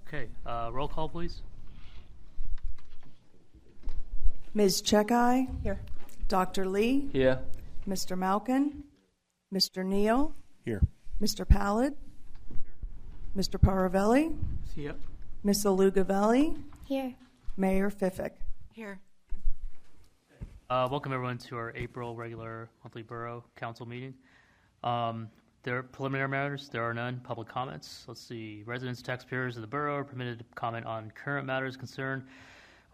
Okay, roll call, please. Ms. Checkeye? Here. Dr. Lee? Here. Mr. Malkin? Mr. Neal? Here. Mr. Pallid? Mr. Paravelli? Here. Ms. Alugavelli? Here. Mayor Fiffick? Here. Welcome everyone to our April regular monthly Borough Council meeting. There are preliminary matters. There are none. Public comments. Let's see. Residents, taxpayers of the borough are permitted to comment on current matters, concern,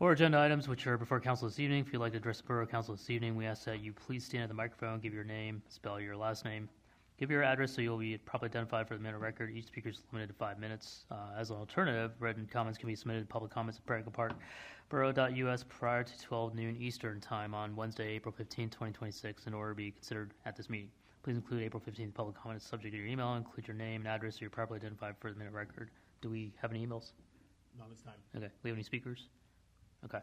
or agenda items which are before council this evening. If you'd like to address the borough council this evening, we ask that you please stand at the microphone, give your name, spell your last name, give your address so you'll be properly identified for the minute record. Each speaker is limited to 5 minutes. As an alternative, written comments can be submitted to public comments at Practical Park Borough.us prior to 12 noon Eastern Time on Wednesday, April 15, 2026, in order to be considered at this meeting. Please include April 15th public comments subject to your email. Include your name and address so you're properly identified for the minute record. Do we have any emails? Not this time. Okay. We have any speakers? Okay.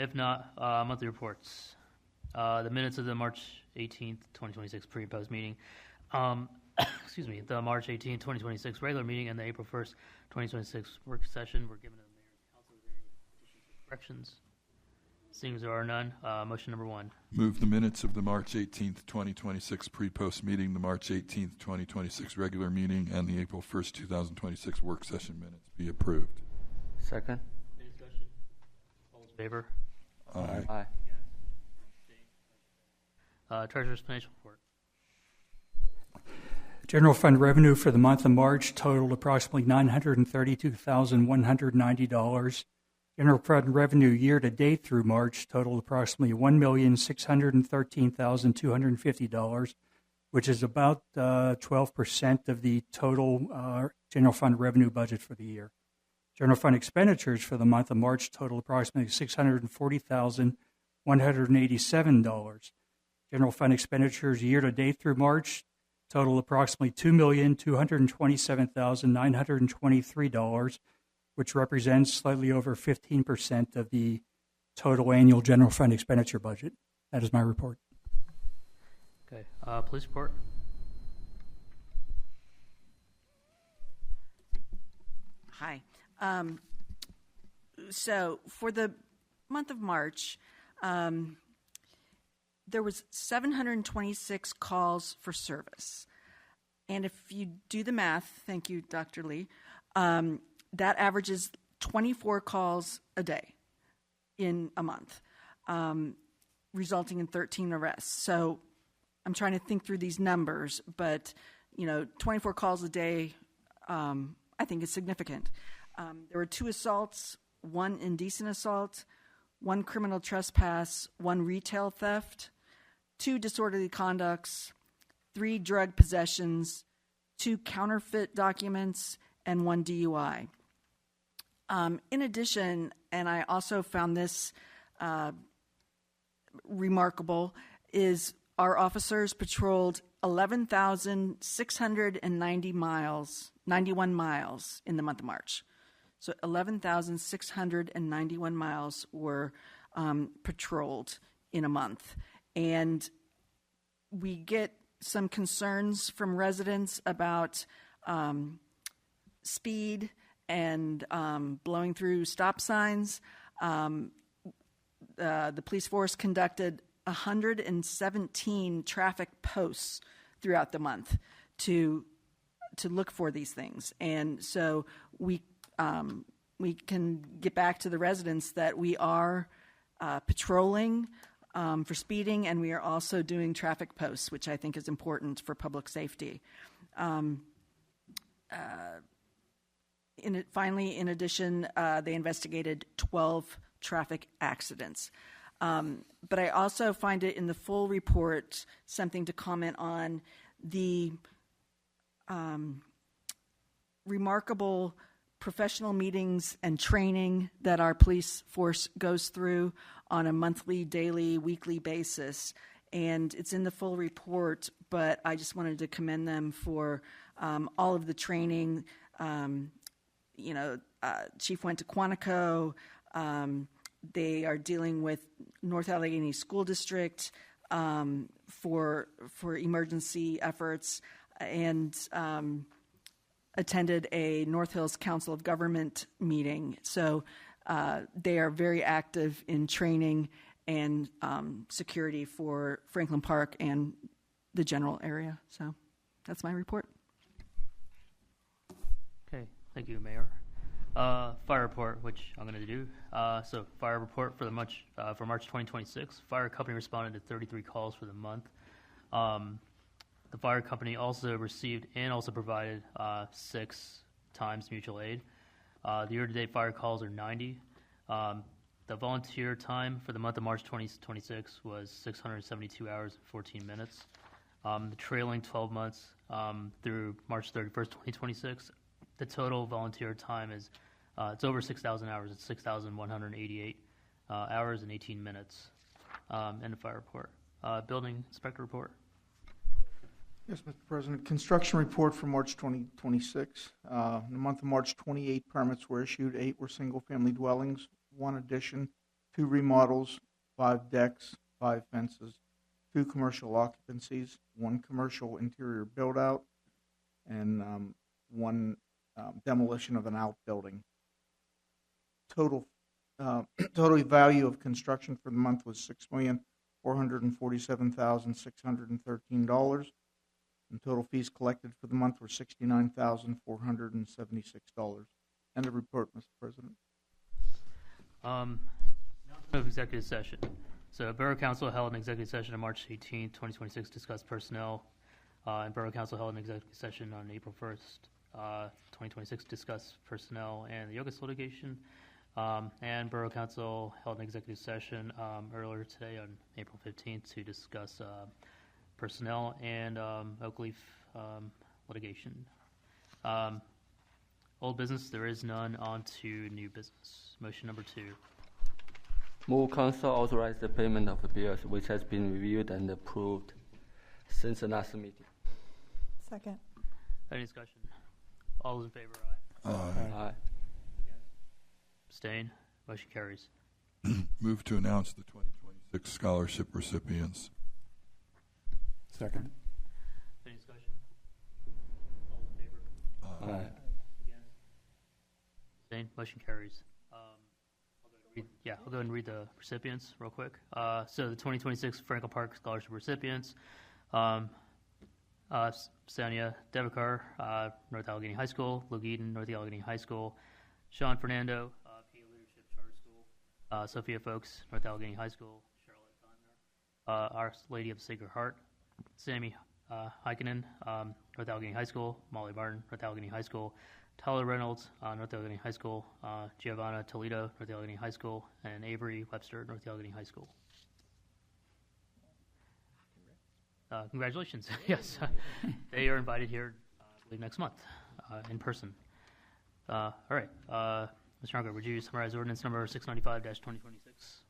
If not, monthly reports. The minutes of the March 18th, 2026 pre and post meeting. Excuse me. The March 18th, 2026 regular meeting and the April 1st, 2026 work session were given to the mayor and council. Are there any additions or corrections? Seeing as there are none, motion number one. Move the minutes of the March 18th, 2026 pre-post meeting, the March 18th, 2026 regular meeting, and the April 1st, 2026 work session minutes be approved. Second. Any discussion? All those in favor? Aye. Aye. Treasurer's financial report. General fund revenue for the month of March totaled approximately $932,190. General fund revenue year-to-date through March totaled approximately $1,613,250, which is about 12% of the total general fund revenue budget for the year. General fund expenditures for the month of March totaled approximately $640,187. General fund expenditures year-to-date through March total approximately $2,227,923, which represents slightly over 15% of the total annual general fund expenditure budget. That is my report. Okay. Police report. Hi. So for the month of March, there was 726 calls for service. And if you do the math, thank you, Dr. Lee, that averages 24 calls a day in a month, resulting in 13 arrests. So I'm trying to think through these numbers, but 24 calls a day, I think is significant. There were 2 assaults, 1 indecent assault, 1 criminal trespass, 1 retail theft, 2 disorderly conducts, 3 drug possessions, 2 counterfeit documents, and 1 DUI. In addition, and I also found this remarkable, is our officers patrolled 11,691 miles in the month of March. So 11,691 miles were patrolled in a month. And we get some concerns from residents about speed and blowing through stop signs. The police force conducted 117 traffic posts throughout the month to look for these things. And so we can get back to the residents that we are patrolling for speeding, and we are also doing traffic posts, which I think is important for public safety. Finally, in addition, they investigated 12 traffic accidents. But I also find it in the full report something to comment on the remarkable professional meetings and training that our police force goes through on a monthly, daily, weekly basis. And it's in the full report, but I just wanted to commend them for all of the training. Chief went to Quantico. They are dealing with North Allegheny School District for emergency efforts, and attended a North Hills Council of Government meeting. So they are very active in training and security for Franklin Park and the general area. So that's my report. Okay, thank you, Mayor. Fire report, which I'm going to do. So fire report for March 2026. Fire company responded to 33 calls for the month. The fire company also received and also provided 6 times mutual aid. The year-to-date fire calls are 90. The volunteer time for the month of March 2026 was 672 hours and 14 minutes. The trailing 12 months through March 31st, 2026, the total volunteer time is it's over 6,000 hours. It's 6,188 hours and 18 minutes. And the fire report. Building inspector report. Yes, Mr. President. Construction report for March 2026. In the month of March, 28 permits were issued. 8 were single-family dwellings, 1 addition, 2 remodels, 5 decks, 5 fences, 2 commercial occupancies, 1 commercial interior build-out, and 1 demolition of an outbuilding. Total value of construction for the month was $6,447,613. And total fees collected for the month were $69,476. End of report, Mr. President. Of executive session. So Borough Council held an executive session on March 18, 2026, to discuss personnel. And Borough Council held an executive session on April 1st, 2026, to discuss personnel and the Yogis litigation. And Borough Council held an executive session earlier today on April 15th to discuss personnel and Oak Leaf litigation. Old business, there is none. On to new business. Motion number 2. Move council authorize the payment of the bills which has been reviewed and approved since the last meeting. Second. Any discussion? All those in favor, aye. Aye. Abstain? Motion carries. Move to announce the 2026 scholarship recipients. Second. Any discussion? All in favor? Aye. Against? Abstain? Motion carries. I'll go ahead and read the recipients real quick. So the 2026 Franklin Park Scholarship recipients, Sania Devakar, North Allegheny High School; Luke Eden, North Allegheny High School; Sean Fernando, PA Leadership Charter School; Sophia Folks, North Allegheny High School; Charlotte Donner, Our Lady of the Sacred Heart; Sammy Heikkinen, North Allegheny High School; Molly Martin, North Allegheny High School; Tyler Reynolds, North Allegheny High School; Giovanna Toledo, North Allegheny High School; and Avery Webster, North Allegheny High School. Congratulations. Yes. They are invited here, I believe, next month in person. All right. Mr. Unger, would you summarize ordinance number 695-2026?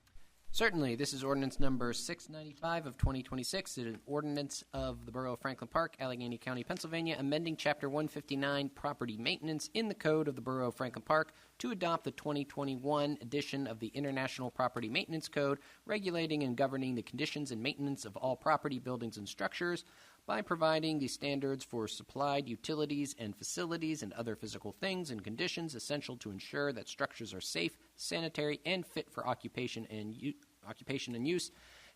Certainly. This is ordinance number 695 of 2026. It is an ordinance of the Borough of Franklin Park, Allegheny County, Pennsylvania, amending Chapter 159, Property Maintenance, in the Code of the Borough of Franklin Park to adopt the 2021 edition of the International Property Maintenance Code, regulating and governing the conditions and maintenance of all property, buildings, and structures by providing the standards for supplied utilities and facilities and other physical things and conditions essential to ensure that structures are safe, sanitary, and fit for occupation and use,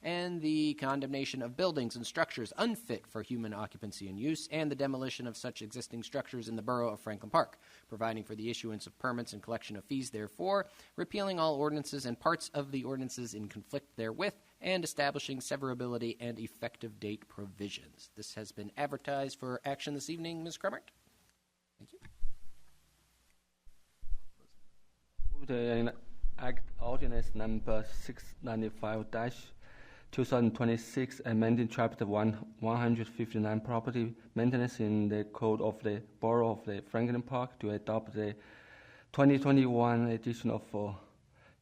and the condemnation of buildings and structures unfit for human occupancy and use, and the demolition of such existing structures in the Borough of Franklin Park, providing for the issuance of permits and collection of fees therefore, repealing all ordinances and parts of the ordinances in conflict therewith, and establishing severability and effective date provisions. This has been advertised for action this evening. Ms. Kremert? Thank you. Move to Act Ordinance number 695-2026, amending Chapter 159 Property Maintenance in the Code of the Borough of the Franklin Park to adopt the 2021 edition of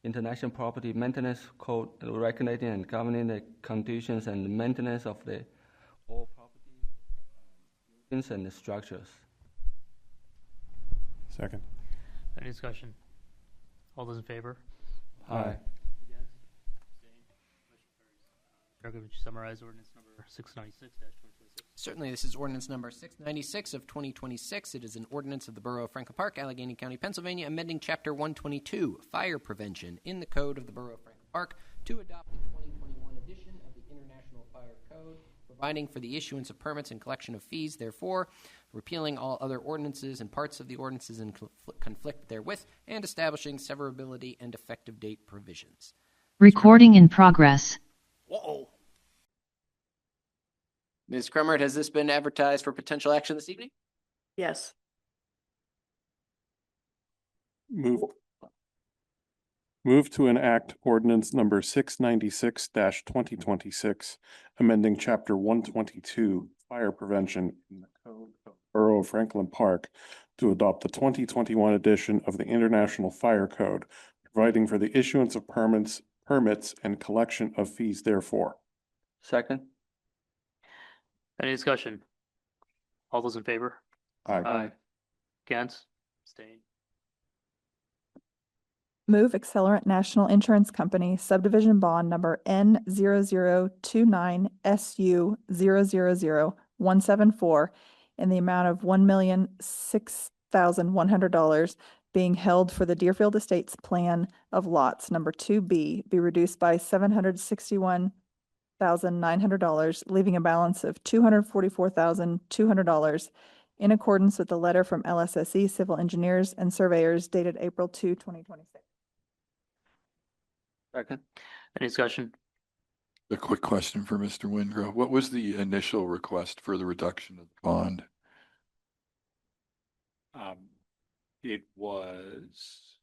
International Property Maintenance Code, regulating and governing the conditions and maintenance of all property, buildings, and structures. Second. Any discussion? All those in favor? Aye. Against? Abstain? Motion carries. Mr. Unger, would you summarize ordinance number 696-2026? Certainly, this is ordinance number 696 of 2026. It is an ordinance of the Borough of Franklin Park, Allegheny County, Pennsylvania, amending Chapter 122, Fire Prevention, in the Code of the Borough of Franklin Park to adopt the 2021 edition of the International Fire Code, providing for the issuance of permits and collection of fees, therefore, repealing all other ordinances and parts of the ordinances in conflict therewith, and establishing severability and effective date provisions. Recording in progress. Whoa. Ms. Crumert, has this been advertised for potential action this evening? Yes. Move to enact ordinance number 696-2026, amending Chapter 122, Fire Prevention in the Code of the Borough of Franklin Park to adopt the 2021 edition of the International Fire Code, providing for the issuance of permits, and collection of fees therefore. Second. Any discussion? All those in favor? Aye. Against? Abstain? Move Accelerant National Insurance Company subdivision bond number N0029SU000174 in the amount of $1,006,100 being held for the Deerfield Estates plan of lots number 2B be reduced by $761,900, leaving a balance of $244,200 in accordance with the letter from LSSE Civil Engineers and Surveyors dated April 2, 2026. Second. Any discussion? A quick question for Mr. Wingrove. What was the initial request for the reduction of the bond? It was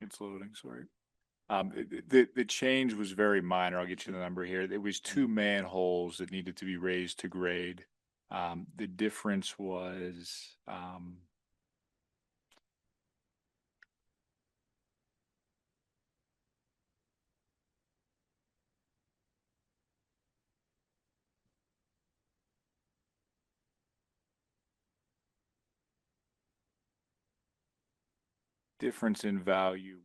it's loading, sorry. The change was very minor. I'll get you the number here. It was 2 manholes that needed to be raised to grade. The difference was difference in value was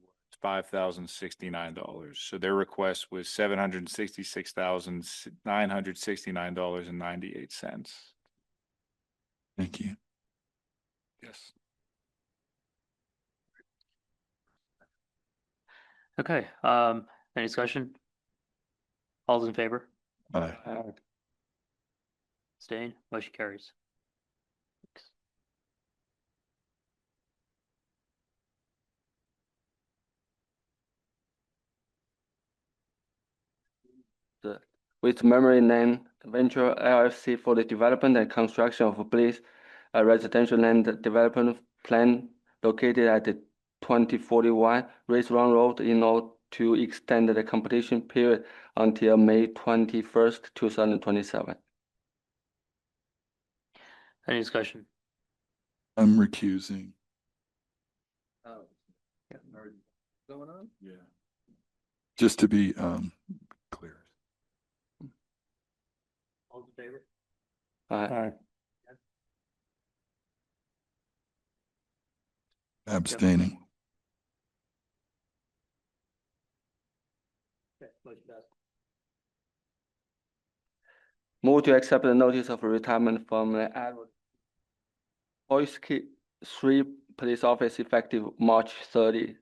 $5,069. So their request was $766,969.98. Thank you. Yes. Okay, any discussion? All those in favor? Aye. Abstain? Motion carries. With Memory Lane Venture LLC for the development and construction of a Bliss residential land development plan located at the 2041 Race Run Road in order to extend the completion period until May 21st, 2027. Any discussion? I'm recusing. Oh, yeah, going on? Yeah. Just to be clear. All those in favor? Aye. Abstaining. Okay, motion passed. Move to accept the notice of retirement from the Oyski 3 Police Office effective March 30,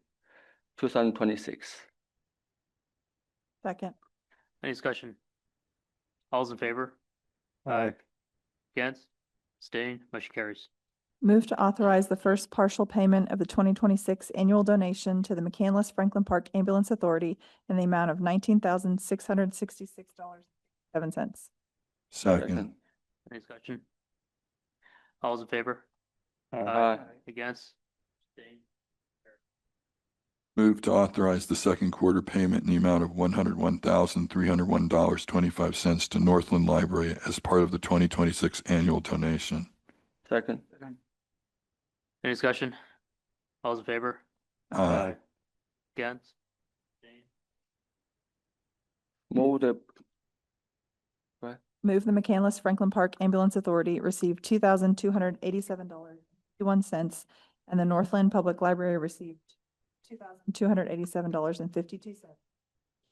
2026. Second. Any discussion? All those in favor? Aye. Against? Abstain? Motion carries. Move to authorize the first partial payment of the 2026 annual donation to the McCandless Franklin Park Ambulance Authority in the amount of $19,666.07. Second. Any discussion? All those in favor? Aye. Against? Abstain? Move to authorize the second quarter payment in the amount of $101,301.25 to Northland Library as part of the 2026 annual donation. Second. Any discussion? All those in favor? Aye. Against? Abstain? Move the move the McCandless Franklin Park Ambulance Authority received $2,287.51, and the Northland Public Library received $2,287.52.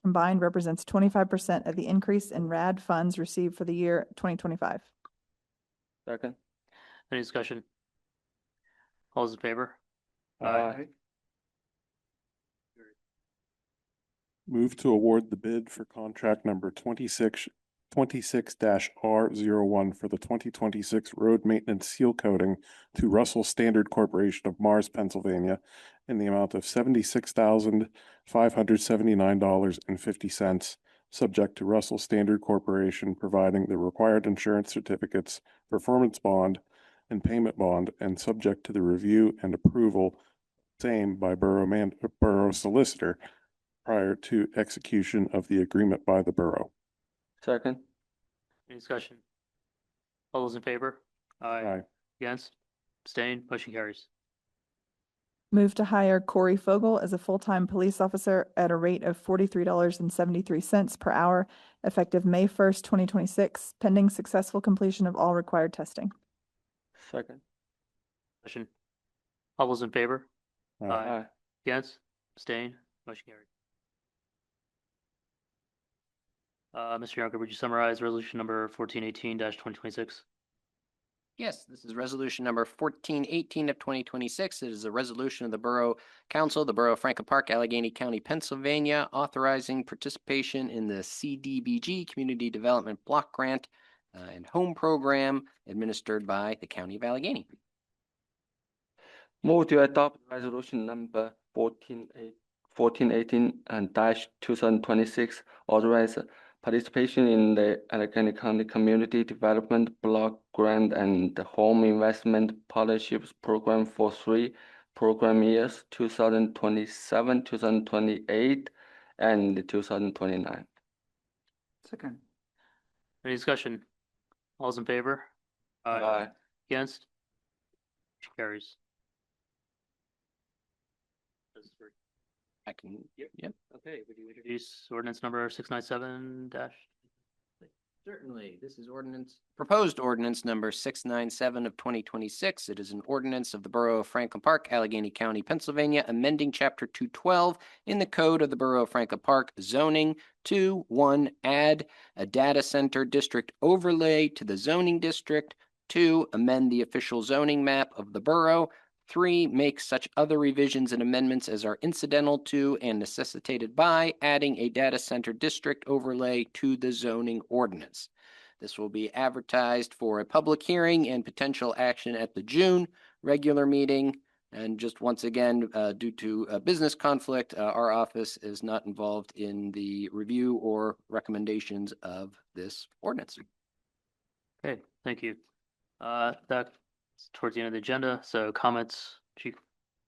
Combined represents 25% of the increase in RAD funds received for the year 2025. Second. Any discussion? All those in favor? Aye. Move to award the bid for contract number 26-R01 for the 2026 road maintenance seal coating to Russell Standard Corporation of Mars, Pennsylvania, in the amount of $76,579.50, subject to Russell Standard Corporation providing the required insurance certificates, performance bond, and payment bond, and subject to the review and approval same by Borough Solicitor prior to execution of the agreement by the Borough. Second. Any discussion? All those in favor? Aye. Against? Abstained? Motion carries. Move to hire Corey Fogel as a full-time police officer at a rate of $43.73 per hour, effective May 1st, 2026, pending successful completion of all required testing. Second. Discussion? All those in favor? Aye. Against? Abstained? Motion carries. Mr. Yonker, would you summarize resolution number 1418-2026? Yes, this is resolution number 1418 of 2026. It is a resolution of the Borough Council, the Borough of Franklin Park, Allegheny County, Pennsylvania, authorizing participation in the CDBG Community Development Block Grant and Home Program administered by the County of Allegheny. Move to adopt resolution number 1418 and dash 2026, authorize participation in the Allegheny County Community Development Block Grant and the Home Investment Partnerships Program for 3 program years, 2027, 2028, and 2029. Second. Any discussion? All those in favor? Aye. Against? Motion carries. Those three. I can, yep. Okay, would you introduce ordinance number 697 dash? Certainly. This is proposed ordinance number 697 of 2026. It is an ordinance of the Borough of Franklin Park, Allegheny County, Pennsylvania, amending Chapter 212 in the Code of the Borough of Franklin Park, zoning to 1, add a data center district overlay to the zoning district, 2, amend the official zoning map of the borough, 3, make such other revisions and amendments as are incidental to and necessitated by adding a data center district overlay to the zoning ordinance. This will be advertised for a public hearing and potential action at the June regular meeting. And just once again, due to a business conflict, our office is not involved in the review or recommendations of this ordinance. Okay, thank you. That's towards the end of the agenda, so comments, Chief,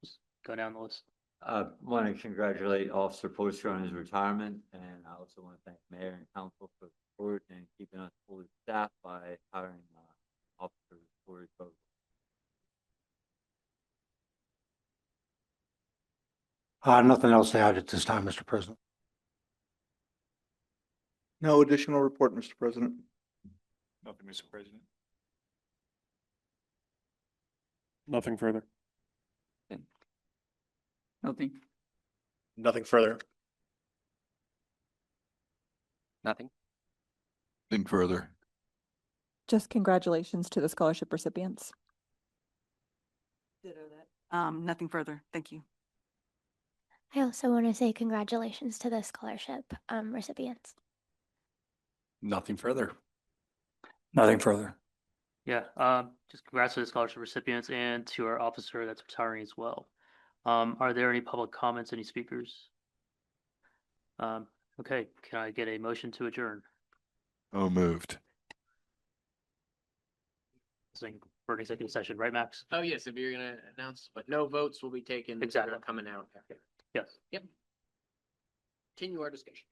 just go down the list. I want to congratulate Officer Poster on his retirement, and I also want to thank Mayor and Council for the support and keeping us fully staffed by hiring officers for his vote. Nothing else to add at this time, Mr. President. No additional report, Mr. President. Nothing, Mr. President. Nothing further. Nothing. Nothing further. Nothing. Nothing further. Just congratulations to the scholarship recipients. Ditto that. Nothing further. Thank you. I also want to say congratulations to the scholarship recipients. Nothing further. Nothing further. Yeah, just congrats to the scholarship recipients and to our officer that's retiring as well. Are there any public comments, any speakers? Okay, can I get a motion to adjourn? Oh, moved. For an executive session, right, Max? Oh, yes, if you're going to announce, but no votes will be taken. Exactly. Coming out. Yes. Yep. Continue our discussion.